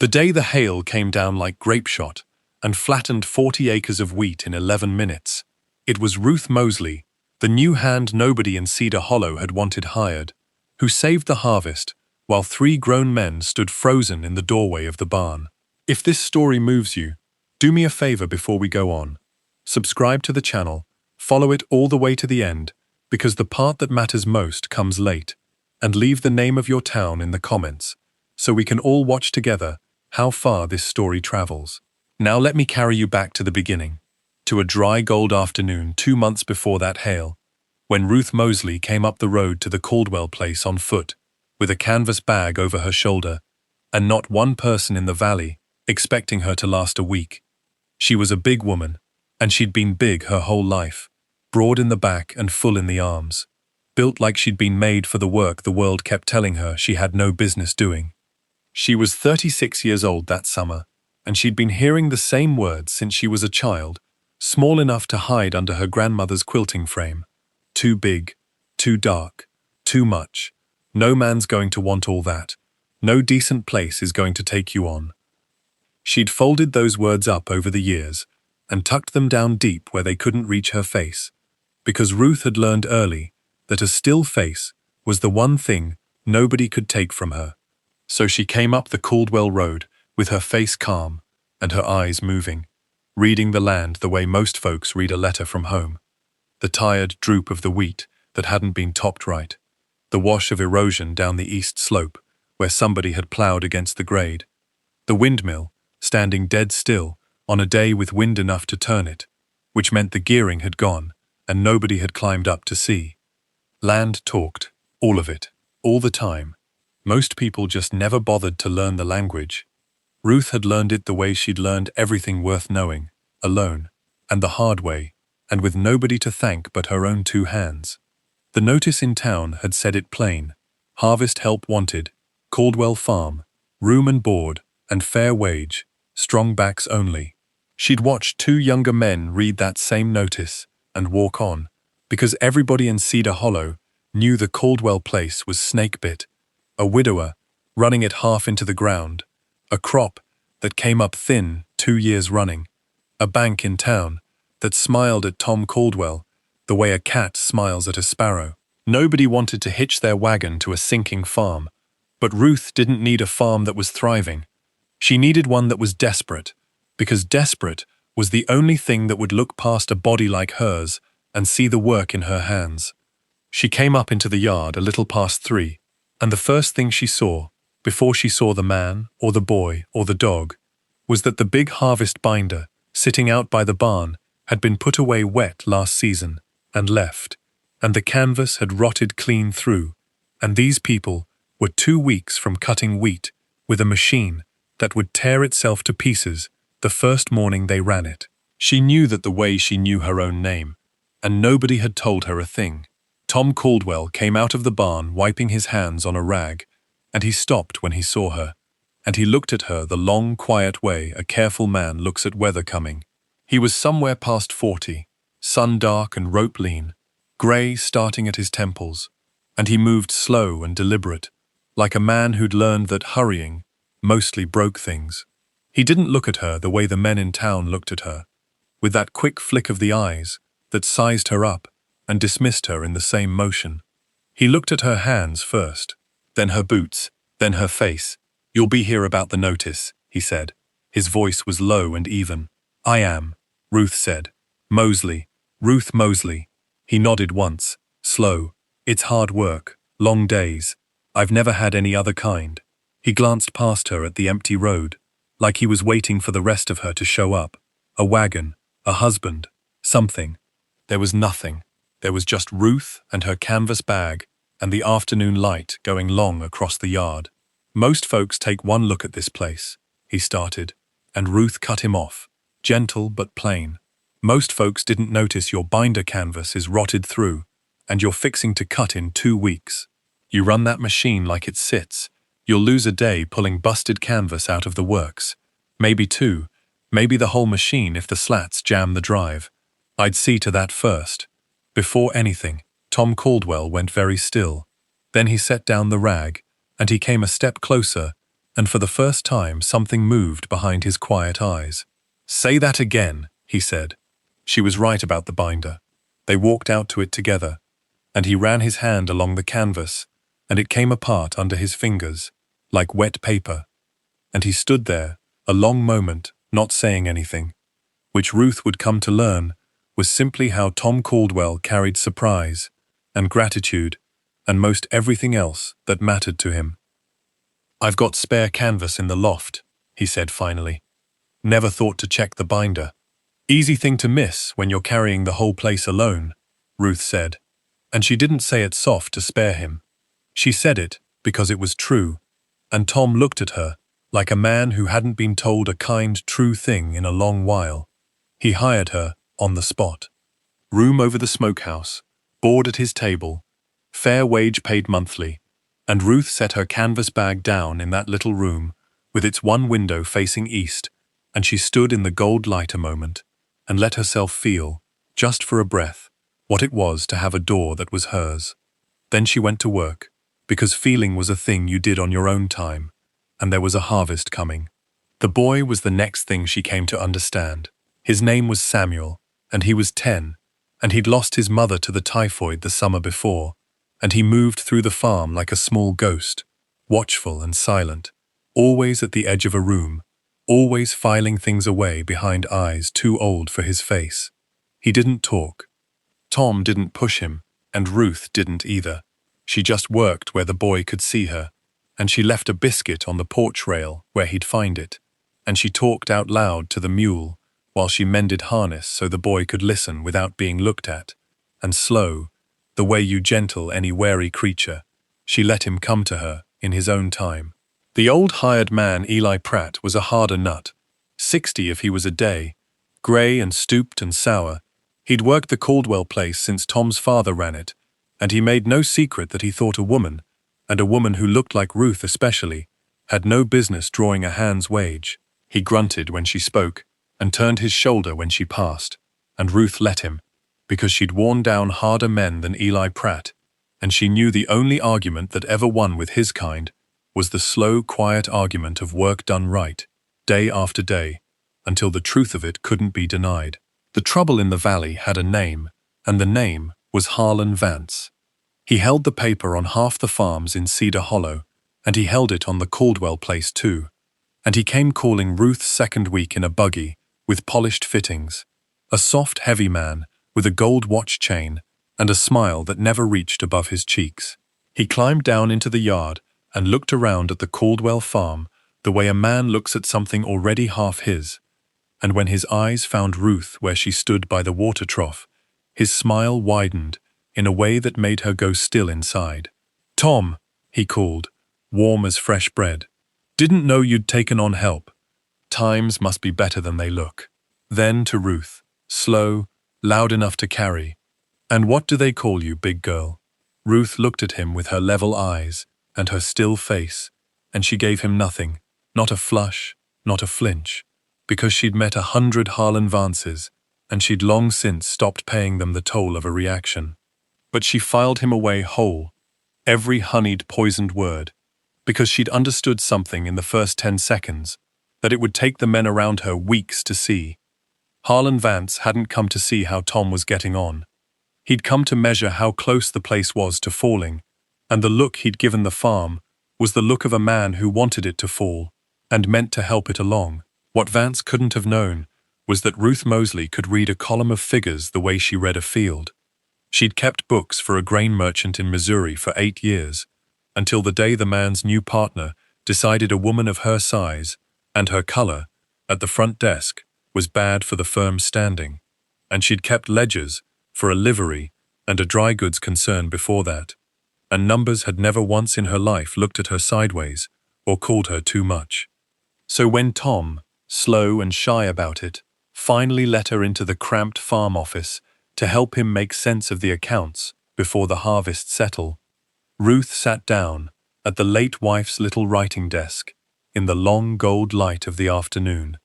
The day the hail came down like grape shot and flattened 40 acres of wheat in 11 minutes. It was Ruth Mosley, the new hand nobody in Cedar Hollow had wanted hired, who saved the harvest while 3 grown men stood frozen in the doorway of the barn. If this story moves you, do me a favor before we go on. Subscribe to the channel, follow it all the way to the end, because the part that matters most comes late, and leave the name of your town in the comments, so we can all watch together how far this story travels. Now let me carry you back to the beginning, to a dry gold afternoon 2 months before that hail, when Ruth Mosley came up the road to the Caldwell place on foot, with a canvas bag over her shoulder, and not one person in the valley expecting her to last a week. She was a big woman, and she'd been big her whole life, broad in the back and full in the arms, built like she'd been made for the work the world kept telling her she had no business doing. She was 36 years old that summer, and she'd been hearing the same words since she was a child, small enough to hide under her grandmother's quilting frame. Too big, too dark, too much. No man's going to want all that. No decent place is going to take you on. She'd folded those words up over the years and tucked them down deep where they couldn't reach her face, because Ruth had learned early that a still face was the one thing nobody could take from her. So she came up the Caldwell Road with her face calm and her eyes moving, reading the land the way most folks read a letter from home. The tired droop of the wheat that hadn't been topped right, the wash of erosion down the east slope where somebody had plowed against the grade, the windmill standing dead still on a day with wind enough to turn it, which meant the gearing had gone and nobody had climbed up to see. Land talked, all of it, all the time. Most people just never bothered to learn the language. Ruth had learned it the way she'd learned everything worth knowing, alone, and the hard way, and with nobody to thank but her own 2 hands. The notice in town had said it plain: harvest help wanted, Caldwell Farm, room and board, and fair wage, strong backs only. She'd watched 2 younger men read that same notice and walk on, because everybody in Cedar Hollow knew the Caldwell place was snake-bit, a widower running it half into the ground, a crop that came up thin 2 years running, a bank in town that smiled at Tom Caldwell the way a cat smiles at a sparrow. Nobody wanted to hitch their wagon to a sinking farm, but Ruth didn't need a farm that was thriving. She needed one that was desperate, because desperate was the only thing that would look past a body like hers and see the work in her hands. She came up into the yard a little past 3, and the first thing she saw, before she saw the man or the boy or the dog, was that the big harvest binder, sitting out by the barn, had been put away wet last season and left, and the canvas had rotted clean through, and these people were 2 weeks from cutting wheat with a machine that would tear itself to pieces the first morning they ran it. She knew that the way she knew her own name, and nobody had told her a thing. Tom Caldwell came out of the barn wiping his hands on a rag, and he stopped when he saw her, and he looked at her the long, quiet way a careful man looks at weather coming. He was somewhere past 40, sun-dark and rope-lean, grey starting at his temples, and he moved slow and deliberate, like a man who'd learned that hurrying mostly broke things. He didn't look at her the way the men in town looked at her, with that quick flick of the eyes that sized her up and dismissed her in the same motion. He looked at her hands first, then her boots, then her face. "You'll be here about the notice," he said. His voice was low and even. "I am," Ruth said. "Mosley, Ruth Mosley." He nodded once, slow. "It's hard work, long days. I've never had any other kind." He glanced past her at the empty road, like he was waiting for the rest of her to show up. A wagon, a husband, something. There was nothing. There was just Ruth and her canvas bag and the afternoon light going long across the yard. "Most folks take one look at this place," he started, and Ruth cut him off, gentle but plain. "Most folks didn't notice your binder canvas is rotted through, and you're fixing to cut in 2 weeks. You run that machine like it sits, you'll lose a day pulling busted canvas out of the works. Maybe 2, maybe the whole machine if the slats jam the drive. I'd see to that first." Before anything, Tom Caldwell went very still. Then he set down the rag, and he came a step closer and for the first time something moved behind his quiet eyes. "Say that again," he said. She was right about the binder. They walked out to it together, and he ran his hand along the canvas, and it came apart under his fingers, like wet paper. And he stood there, a long moment, not saying anything, which Ruth would come to learn was simply how Tom Caldwell carried surprise and gratitude and most everything else that mattered to him. "I've got spare canvas in the loft," he said finally. "Never thought to check the binder." "Easy thing to miss when you're carrying the whole place alone," Ruth said. And she didn't say it soft to spare him. She said it because it was true, and Tom looked at her like a man who hadn't been told a kind, true thing in a long while. He hired her on the spot. Room over the smokehouse, board at his table, fair wage paid monthly, and Ruth set her canvas bag down in that little room with its one window facing east, and she stood in the gold light a moment and let herself feel, just for a breath, what it was to have a door that was hers. Then she went to work, because feeling was a thing you did on your own time, and there was a harvest coming. The boy was the next thing she came to understand. His name was Samuel, and he was 10, and he'd lost his mother to the typhoid the summer before, and he moved through the farm like a small ghost, watchful and silent, always at the edge of a room, always filing things away behind eyes too old for his face. He didn't talk. Tom didn't push him, and Ruth didn't either. She just worked where the boy could see her, and she left a biscuit on the porch rail where he'd find it, and she talked out loud to the mule while she mended harness so the boy could listen without being looked at, and slow, the way you gentle any wary creature, she let him come to her in his own time. The old hired man Eli Pratt was a harder nut, 60 if he was a day, grey and stooped and sour. He'd worked the Caldwell place since Tom's father ran it, and he made no secret that he thought a woman, and a woman who looked like Ruth especially, had no business drawing a hand's wage. He grunted when she spoke, and turned his shoulder when she passed, and Ruth let him, because she'd worn down harder men than Eli Pratt, and she knew the only argument that ever won with his kind was the slow, quiet argument of work done right, day after day, until the truth of it couldn't be denied. The trouble in the valley had a name, and the name was Harlan Vance. He held the paper on half the farms in Cedar Hollow, and he held it on the Caldwell place too, and he came calling Ruth's second week in a buggy with polished fittings, a soft, heavy man with a gold watch chain and a smile that never reached above his cheeks. He climbed down into the yard and looked around at the Caldwell farm the way a man looks at something already half his, and when his eyes found Ruth where she stood by the water trough, his smile widened in a way that made her go still inside. "Tom," he called, warm as fresh bread. "Didn't know you'd taken on help. Times must be better than they look." Then to Ruth, slow, loud enough to carry. "And what do they call you, big girl?" Ruth looked at him with her level eyes and her still face, and she gave him nothing, not a flush, not a flinch, because she'd met 100 Harlan Vances, and she'd long since stopped paying them the toll of a reaction. But she filed him away whole, every honeyed, poisoned word, because she'd understood something in the first 10 seconds that it would take the men around her weeks to see. Harlan Vance hadn't come to see how Tom was getting on. He'd come to measure how close the place was to falling, and the look he'd given the farm was the look of a man who wanted it to fall and meant to help it along. What Vance couldn't have known was that Ruth Mosley could read a column of figures the way she read a field. She'd kept books for a grain merchant in Missouri for 8 years, until the day the man's new partner decided a woman of her size and her color at the front desk was bad for the firm's standing, and she'd kept ledgers for a livery and a dry goods concern before that, and numbers had never once in her life looked at her sideways or called her too much. So when Tom, slow and shy about it, finally let her into the cramped farm office to help him make sense of the accounts before the harvest settle, Ruth sat down at the late wife's little writing desk in the long gold light of the afternoon,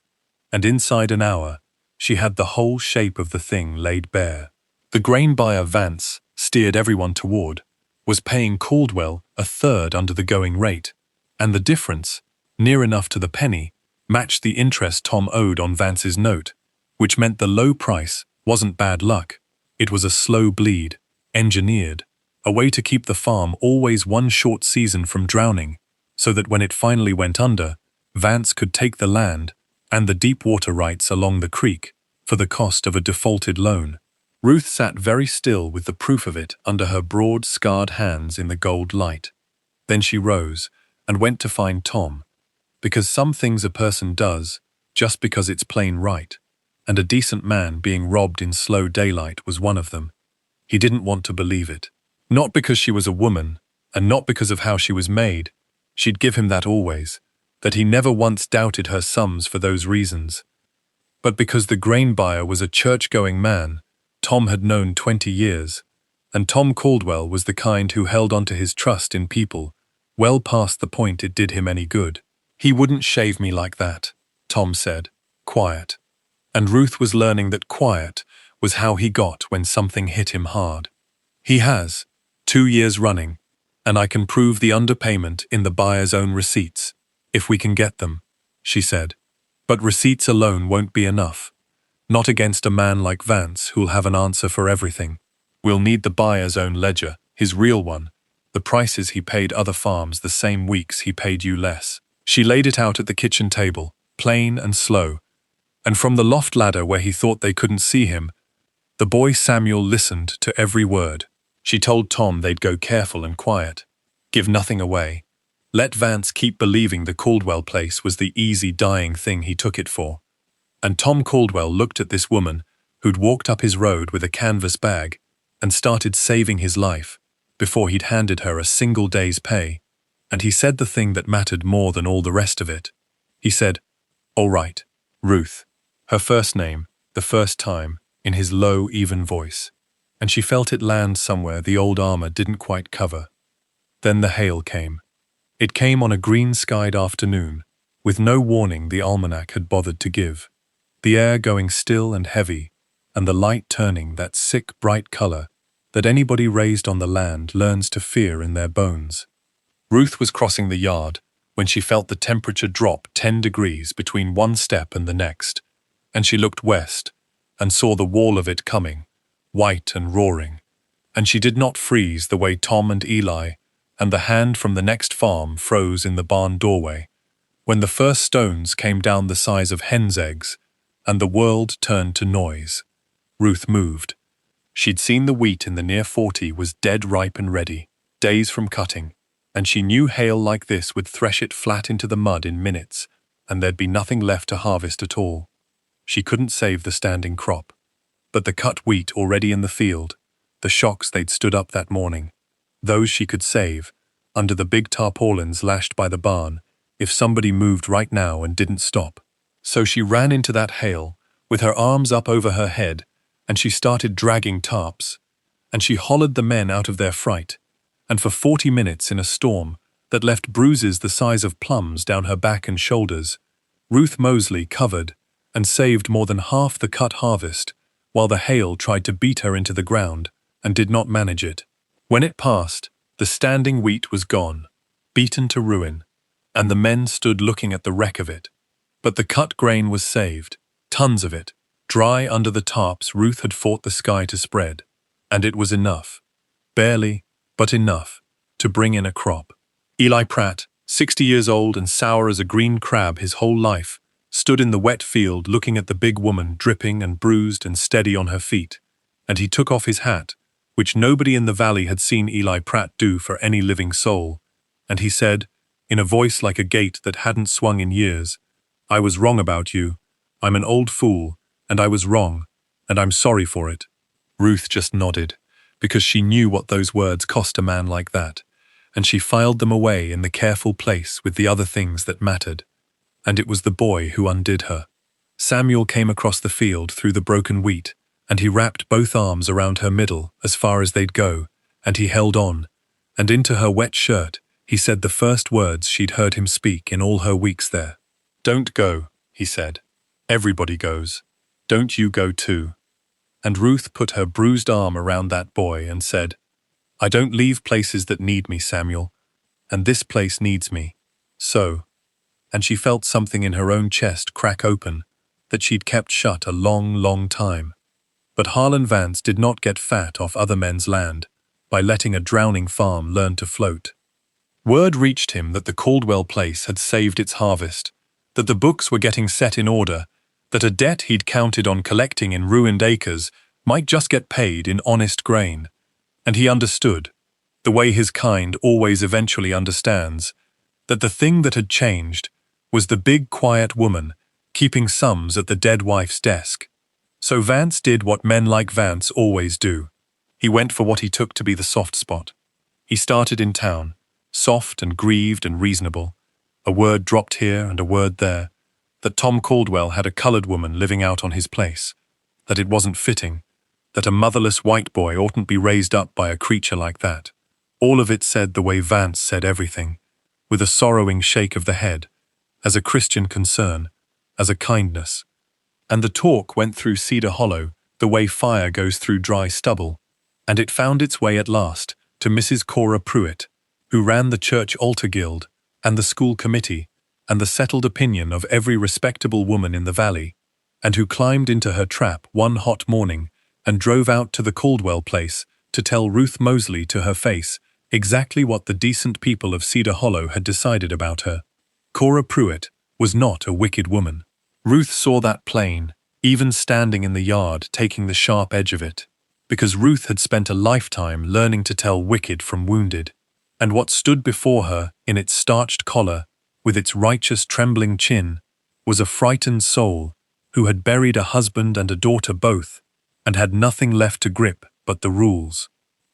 and inside an hour she had the whole shape of the thing laid bare. The grain buyer Vance steered everyone toward was paying Caldwell 1/3 under the going rate, and the difference near enough to the penny, matched the interest Tom owed on Vance's note, which meant the low price wasn't bad luck. It was a slow bleed, engineered, a way to keep the farm always one short season from drowning, so that when it finally went under, Vance could take the land and the deep water rights along the creek for the cost of a defaulted loan. Ruth sat very still with the proof of it under her broad, scarred hands in the gold light. Then she rose and went to find Tom, because some things a person does just because it's plain right, and a decent man being robbed in slow daylight was one of them. He didn't want to believe it. Not because she was a woman, and not because of how she was made. She'd give him that always, that he never once doubted her sums for those reasons. But because the grain buyer was a church-going man Tom had known 20 years, and Tom Caldwell was the kind who held on to his trust in people well past the point it did him any good. "He wouldn't shave me like that," Tom said, quiet. And Ruth was learning that quiet was how he got when something hit him hard. "He has, 2 years running, and I can prove the underpayment in the buyer's own receipts, if we can get them," she said. "But receipts alone won't be enough. Not against a man like Vance who'll have an answer for everything. We'll need the buyer's own ledger, his real one, the prices he paid other farms the same weeks he paid you less." She laid it out at the kitchen table, plain and slow, and from the loft ladder where he thought they couldn't see him, the boy Samuel listened to every word. She told Tom they'd go careful and quiet, give nothing away, let Vance keep believing the Caldwell place was the easy dying thing he took it for. And Tom Caldwell looked at this woman who'd walked up his road with a canvas bag and started saving his life before he'd handed her a single day's pay, and he said the thing that mattered more than all the rest of it. He said, "All right, Ruth," her first name, the first time, in his low, even voice, and she felt it land somewhere the old armor didn't quite cover. Then the hail came. It came on a green-skied afternoon, with no warning the almanac had bothered to give, the air going still and heavy, and the light turning that sick, bright color that anybody raised on the land learns to fear in their bones. Ruth was crossing the yard when she felt the temperature drop 10 degrees between one step and the next, and she looked west and saw the wall of it coming, white and roaring, and she did not freeze the way Tom and Eli and the hand from the next farm froze in the barn doorway, when the first stones came down the size of hen's eggs, and the world turned to noise. Ruth moved. She'd seen the wheat in the near 40 was dead ripe and ready, days from cutting, and she knew hail like this would thresh it flat into the mud in minutes, and there'd be nothing left to harvest at all. She couldn't save the standing crop, but the cut wheat already in the field, the shocks they'd stood up that morning, those she could save, under the big tarpaulins lashed by the barn, if somebody moved right now and didn't stop. So she ran into that hail, with her arms up over her head, and she started dragging tarps, and she hollered the men out of their fright, and for 40 minutes in a storm that left bruises the size of plums down her back and shoulders, Ruth Mosley covered and saved more than half the cut harvest, while the hail tried to beat her into the ground and did not manage it. When it passed, the standing wheat was gone, beaten to ruin, and the men stood looking at the wreck of it. But the cut grain was saved, tons of it, dry under the tarps Ruth had fought the sky to spread, and it was enough, barely, but enough, to bring in a crop. Eli Pratt, 60 years old and sour as a green crab his whole life, stood in the wet field looking at the big woman dripping and bruised and steady on her feet, and he took off his hat, which nobody in the valley had seen Eli Pratt do for any living soul, and he said, in a voice like a gate that hadn't swung in years, "I was wrong about you. I'm an old fool, and I was wrong, and I'm sorry for it." Ruth just nodded, because she knew what those words cost a man like that, and she filed them away in the careful place with the other things that mattered. And it was the boy who undid her. Samuel came across the field through the broken wheat, and he wrapped both arms around her middle as far as they'd go, and he held on, and into her wet shirt he said the first words she'd heard him speak in all her weeks there. "Don't go," he said. "Everybody goes. Don't you go too." And Ruth put her bruised arm around that boy and said, "I don't leave places that need me, Samuel, and this place needs me. So, and she felt something in her own chest crack open that she'd kept shut a long, long time. But Harlan Vance did not get fat off other men's land by letting a drowning farm learn to float. Word reached him that the Caldwell place had saved its harvest, that the books were getting set in order, that a debt he'd counted on collecting in ruined acres might just get paid in honest grain. And he understood, the way his kind always eventually understands, that the thing that had changed was the big quiet woman keeping sums at the dead wife's desk. So Vance did what men like Vance always do. He went for what he took to be the soft spot. He started in town, soft and grieved and reasonable, a word dropped here and a word there, that Tom Caldwell had a colored woman living out on his place, that it wasn't fitting, that a motherless white boy oughtn't be raised up by a creature like that. All of it said the way Vance said everything, with a sorrowing shake of the head, as a Christian concern, as a kindness. And the talk went through Cedar Hollow the way fire goes through dry stubble, and it found its way at last to Mrs. Cora Pruitt, who ran the church altar guild and the school committee and the settled opinion of every respectable woman in the valley, and who climbed into her trap one hot morning and drove out to the Caldwell place to tell Ruth Mosley to her face exactly what the decent people of Cedar Hollow had decided about her. Cora Pruitt was not a wicked woman. Ruth saw that plain, even standing in the yard taking the sharp edge of it, because Ruth had spent a lifetime learning to tell wicked from wounded, and what stood before her in its starched collar, with its righteous trembling chin, was a frightened soul who had buried a husband and a daughter both, and had nothing left to grip but the rules,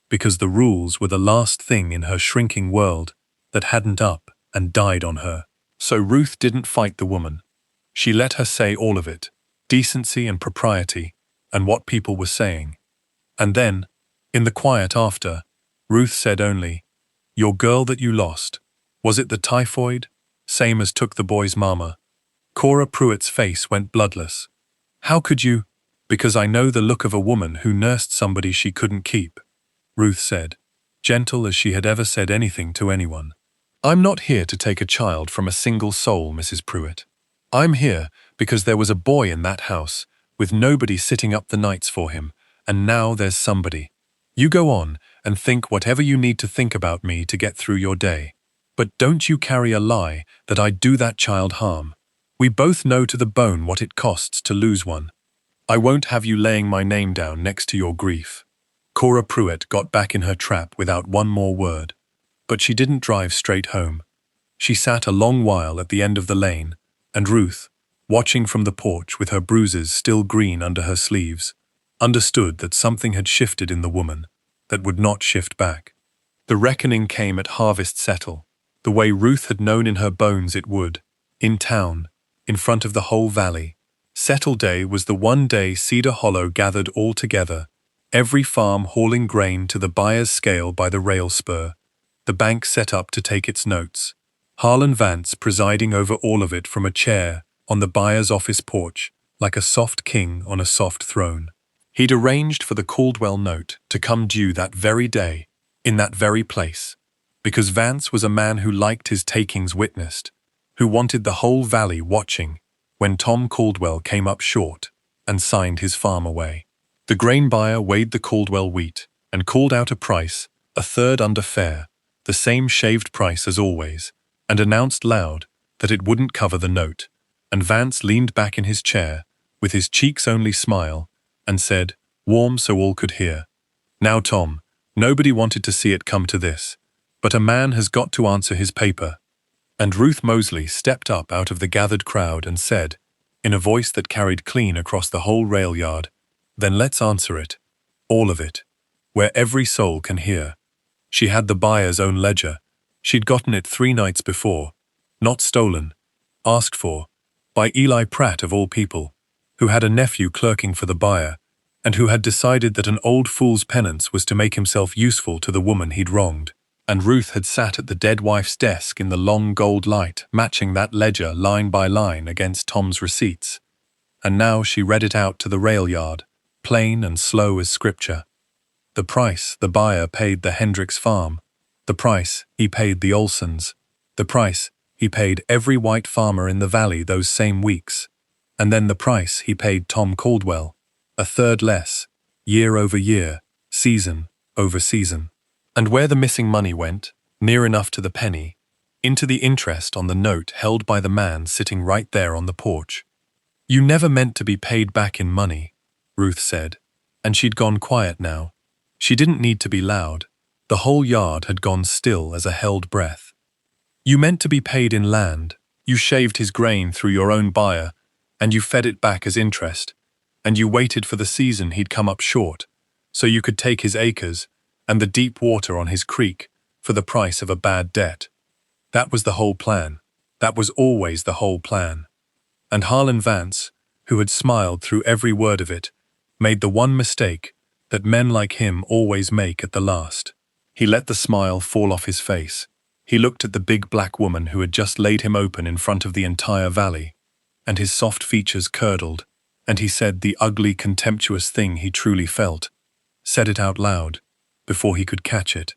because the rules were the last thing in her shrinking world that hadn't up and died on her. So Ruth didn't fight the woman. She let her say all of it, decency and propriety, and what people were saying. And then, in the quiet after, Ruth said only, "Your girl that you lost, was it the typhoid? Same as took the boy's mama." Cora Pruitt's face went bloodless. "How could you?" "Because I know the look of a woman who nursed somebody she couldn't keep," Ruth said, gentle as she had ever said anything to anyone. "I'm not here to take a child from a single soul, Mrs. Pruitt. I'm here because there was a boy in that house, with nobody sitting up the nights for him, and now there's somebody. You go on and think whatever you need to think about me to get through your day. But don't you carry a lie that I'd do that child harm. We both know to the bone what it costs to lose one. I won't have you laying my name down next to your grief." Cora Pruitt got back in her trap without one more word. But she didn't drive straight home. She sat a long while at the end of the lane, and Ruth, watching from the porch with her bruises still green under her sleeves, understood that something had shifted in the woman that would not shift back. The reckoning came at harvest settle, the way Ruth had known in her bones it would, in town, in front of the whole valley. Settle day was the one day Cedar Hollow gathered all together, every farm hauling grain to the buyer's scale by the rail spur, the bank set up to take its notes, Harlan Vance presiding over all of it from a chair on the buyer's office porch, like a soft king on a soft throne. He'd arranged for the Caldwell note to come due that very day, in that very place, because Vance was a man who liked his takings witnessed, who wanted the whole valley watching when Tom Caldwell came up short and signed his farm away. The grain buyer weighed the Caldwell wheat and called out a price, a third under fair, the same shaved price as always, and announced loud that it wouldn't cover the note, and Vance leaned back in his chair, with his cheeks only smile, and said, warm so all could hear, "Now Tom, nobody wanted to see it come to this, but a man has got to answer his paper." And Ruth Mosley stepped up out of the gathered crowd and said, in a voice that carried clean across the whole rail yard, "Then let's answer it, all of it, where every soul can hear." She had the buyer's own ledger. She'd gotten it 3 nights before, not stolen, asked for, by Eli Pratt of all people, who had a nephew clerking for the buyer, and who had decided that an old fool's penance was to make himself useful to the woman he'd wronged. And Ruth had sat at the dead wife's desk in the long gold light, matching that ledger line by line against Tom's receipts. And now she read it out to the rail yard, plain and slow as scripture. The price the buyer paid the Hendricks farm. The price he paid the Olsons. The price he he paid every white farmer in the valley those same weeks, and then the price he paid Tom Caldwell, a third less, year over year, season over season. And where the missing money went, near enough to the penny, into the interest on the note held by the man sitting right there on the porch. "You never meant to be paid back in money," Ruth said, and she'd gone quiet now. She didn't need to be loud. The whole yard had gone still as a held breath. "You meant to be paid in land. You shaved his grain through your own buyer, and you fed it back as interest, and you waited for the season he'd come up short, so you could take his acres and the deep water on his creek for the price of a bad debt. That was the whole plan. That was always the whole plan." And Harlan Vance, who had smiled through every word of it, made the one mistake that men like him always make at the last. He let the smile fall off his face. He looked at the big black woman who had just laid him open in front of the entire valley, and his soft features curdled, and he said the ugly, contemptuous thing he truly felt, said it out loud, before he could catch it,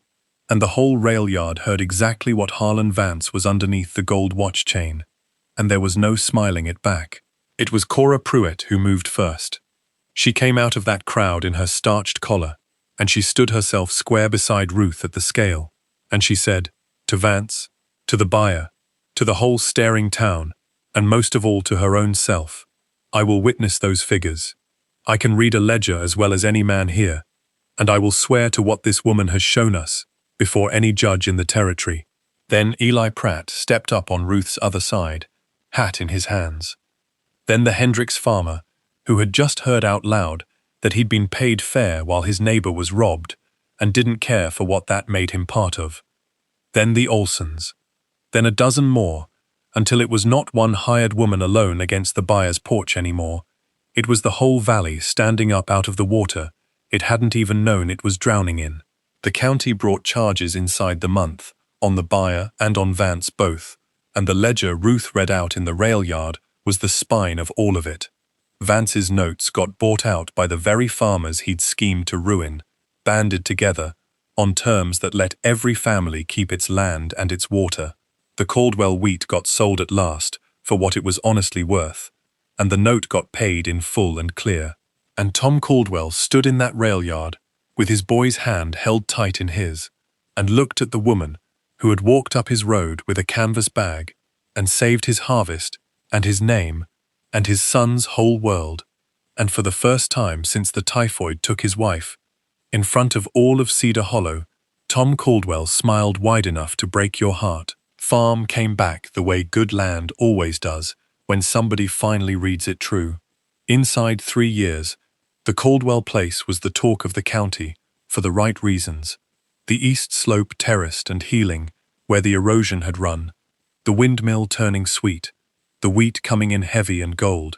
and the whole rail yard heard exactly what Harlan Vance was underneath the gold watch chain, and there was no smiling it back. It was Cora Pruitt who moved first. She came out of that crowd in her starched collar, and she stood herself square beside Ruth at the scale, and she said, to Vance, to the buyer, to the whole staring town, and most of all to her own self, "I will witness those figures. I can read a ledger as well as any man here, and I will swear to what this woman has shown us before any judge in the territory." Then Eli Pratt stepped up on Ruth's other side, hat in his hands. Then the Hendricks farmer, who had just heard out loud that he'd been paid fair while his neighbor was robbed and didn't care for what that made him part of. Then the Olsons. Then a dozen more, until it was not one hired woman alone against the buyer's porch anymore. It was the whole valley standing up out of the water it hadn't even known it was drowning in. The county brought charges inside the month, on the buyer and on Vance both, and the ledger Ruth read out in the rail yard was the spine of all of it. Vance's notes got bought out by the very farmers he'd schemed to ruin, banded together, on terms that let every family keep its land and its water. The Caldwell wheat got sold at last for what it was honestly worth, and the note got paid in full and clear. And Tom Caldwell stood in that rail yard, with his boy's hand held tight in his, and looked at the woman who had walked up his road with a canvas bag and saved his harvest and his name and his son's whole world, and for the first time since the typhoid took his wife, in front of all of Cedar Hollow, Tom Caldwell smiled wide enough to break your heart. Farm came back the way good land always does when somebody finally reads it true. Inside 3 years, the Caldwell place was the talk of the county, for the right reasons. The east slope terraced and healing, where the erosion had run, the windmill turning sweet, the wheat coming in heavy and gold.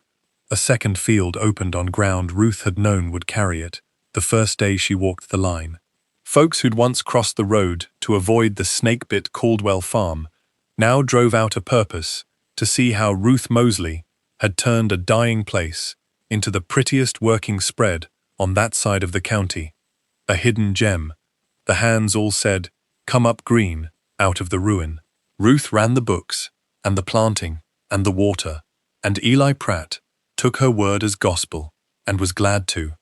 A second field opened on ground Ruth had known would carry it, the first day she walked the line. Folks who'd once crossed the road to avoid the snake-bit Caldwell farm now drove out a purpose to see how Ruth Mosley had turned a dying place into the prettiest working spread on that side of the county. A hidden gem. The hands all said, "Come up green," out of the ruin. Ruth ran the books, and the planting, and the water, and Eli Pratt took her word as gospel, and was glad to,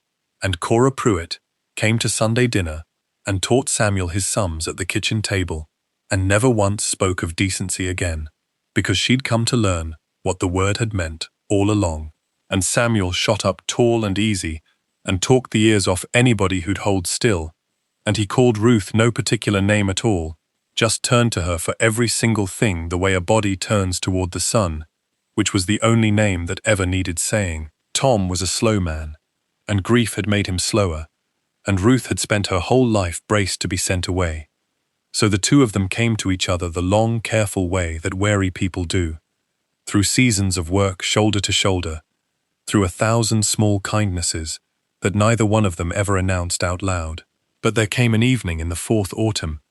and Cora Pruitt came to Sunday dinner and taught Samuel his sums at the kitchen table, and never once spoke of decency again, because she'd come to learn what the word had meant all along. And Samuel shot up tall and easy, and talked the ears off anybody who'd hold still, and he called Ruth no particular name at all, just turned to her for every single thing the way a body turns toward the sun, which was the only name that ever needed saying. Tom was a slow man, and grief had made him slower, and Ruth had spent her whole life braced to be sent away. So the two of them came to each other the long, careful way that wary people do, through seasons of work shoulder to shoulder, through 1,000 small kindnesses that neither one of them ever announced out loud. But there came an evening in the 4th autumn,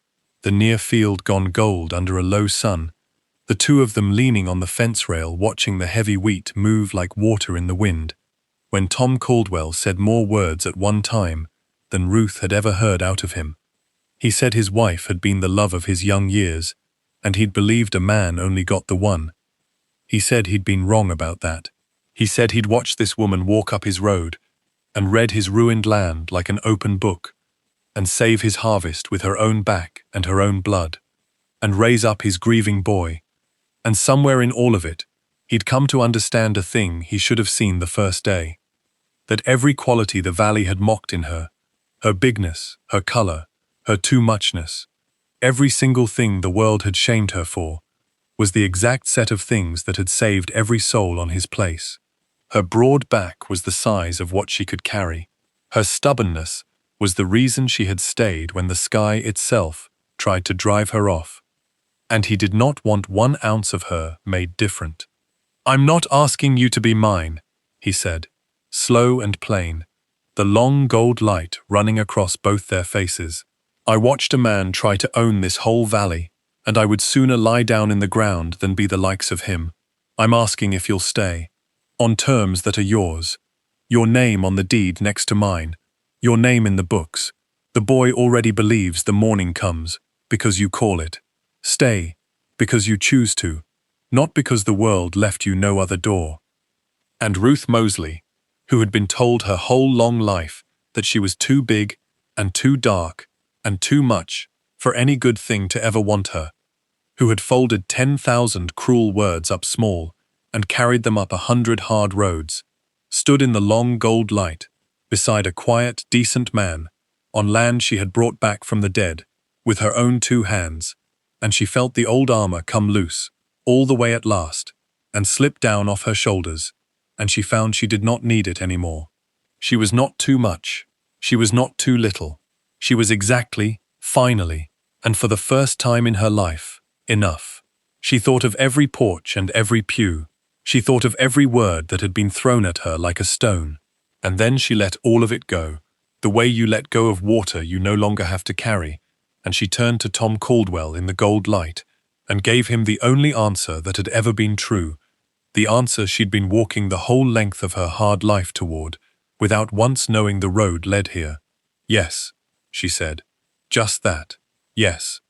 the near field gone gold under a low sun, the two of them leaning on the fence rail watching the heavy wheat move like water in the wind, when Tom Caldwell said more words at one time than Ruth had ever heard out of him. He said his wife had been the love of his young years, and he'd believed a man only got the one. He said he'd been wrong about that. He said he'd watched this woman walk up his road and read his ruined land like an open book, and save his harvest with her own back and her own blood, and raise up his grieving boy. And somewhere in all of it, he'd come to understand a thing he should have seen the first day. That every quality the valley had mocked in her bigness, her color, her too-muchness, every single thing the world had shamed her for, was the exact set of things that had saved every soul on his place. Her broad back was the size of what she could carry. Her stubbornness was the reason she had stayed when the sky itself tried to drive her off. And he did not want 1 ounce of her made different. "I'm not asking you to be mine," he said, slow and plain, the long gold light running across both their faces. "I watched a man try to own this whole valley, and I would sooner lie down in the ground than be the likes of him. I'm asking if you'll stay, on terms that are yours, your name on the deed next to mine, your name in the books. The boy already believes the morning comes, because you call it. Stay, because you choose to, not because the world left you no other door." And Ruth Mosley, who had been told her whole long life that she was too big and too dark and too much for any good thing to ever want her, who had folded 10,000 cruel words up small and carried them up 100 hard roads, stood in the long gold light beside a quiet, decent man on land she had brought back from the dead with her own 2 hands, and she felt the old armor come loose all the way at last and slip down off her shoulders, and she found she did not need it anymore. She was not too much. She was not too little. She was exactly, finally, and for the first time in her life, enough. She thought of every porch and every pew. She thought of every word that had been thrown at her like a stone. And then she let all of it go, the way you let go of water you no longer have to carry, and she turned to Tom Caldwell in the gold light and gave him the only answer that had ever been true, the answer she'd been walking the whole length of her hard life toward, without once knowing the road led here. "Yes," she said. "Just that. Yes."